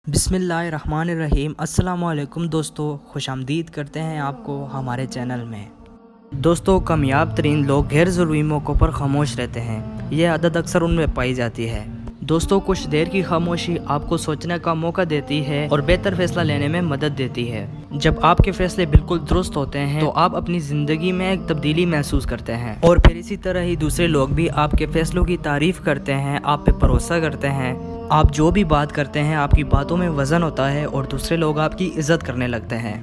बिस्मिल्लाहिर्रहमानिर्रहीम। अस्सलामुअलैकुम दोस्तों, खुशामदीद करते हैं आपको हमारे चैनल में। दोस्तों, कामयाब तरीन लोग गैर ज़रूरी मौक़ों पर खामोश रहते हैं। यह आदत अक्सर उनमें पाई जाती है। दोस्तों, कुछ देर की खामोशी आपको सोचने का मौका देती है और बेहतर फैसला लेने में मदद देती है। जब आपके फैसले बिल्कुल दुरुस्त होते हैं तो आप अपनी ज़िंदगी में एक तब्दीली महसूस करते हैं और फिर इसी तरह ही दूसरे लोग भी आपके फैसलों की तारीफ़ करते हैं, आप पे भरोसा करते हैं। आप जो भी बात करते हैं आपकी बातों में वज़न होता है और दूसरे लोग आपकी इज़्ज़त करने लगते हैं।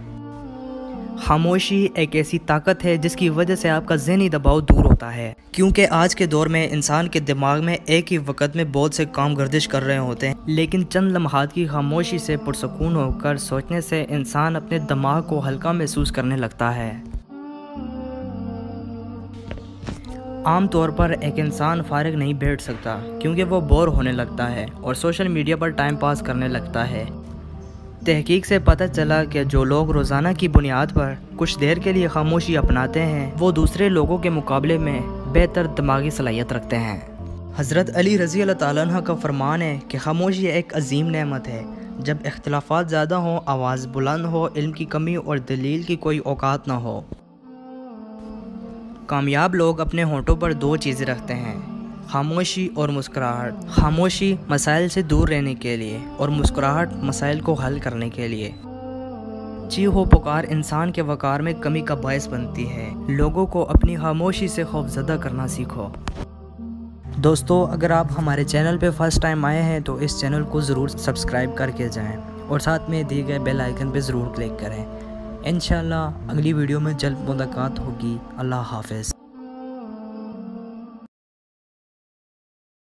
खामोशी एक ऐसी ताकत है जिसकी वजह से आपका ज़हनी दबाव दूर होता है, क्योंकि आज के दौर में इंसान के दिमाग में एक ही वक्त में बहुत से काम गर्दिश कर रहे होते हैं, लेकिन चंद लम्हात की खामोशी से पुरसकून होकर सोचने से इंसान अपने दिमाग को हल्का महसूस करने लगता है। आम तौर पर एक इंसान फारिग नहीं बैठ सकता क्योंकि वो बोर होने लगता है और सोशल मीडिया पर टाइम पास करने लगता है। तहकीक से पता चला कि जो लोग रोज़ाना की बुनियाद पर कुछ देर के लिए खामोशी अपनाते हैं वो दूसरे लोगों के मुकाबले में बेहतर दिमागी सलाहियत रखते हैं। हज़रत अली रज़ी अल्लाह ताला अन्हु का फरमान है कि खामोशी एक अजीम नेमत है। जब इख्तिलाफ़ात ज़्यादा हों, आवाज़ बुलंद हो, इल्म की कमी और दलील की कोई औकात ना हो। कामयाब लोग अपने होंठों पर दो चीज़ें रखते हैं, खामोशी और मुस्कुराहट। खामोशी मसाइल से दूर रहने के लिए और मुस्कुराहट मसाइल को हल करने के लिए। चीहो पुकार इंसान के वक़ार में कमी का बायस बनती है। लोगों को अपनी खामोशी से खौफज़दा करना सीखो। दोस्तों, अगर आप हमारे चैनल पे फर्स्ट टाइम आए हैं तो इस चैनल को ज़रूर सब्सक्राइब करके जाएं और साथ में दिए गए बेल आइकन पे ज़रूर क्लिक करें। इंशाअल्लाह अगली वीडियो में जल्द मुलाकात होगी। अल्लाह हाफ़िज़।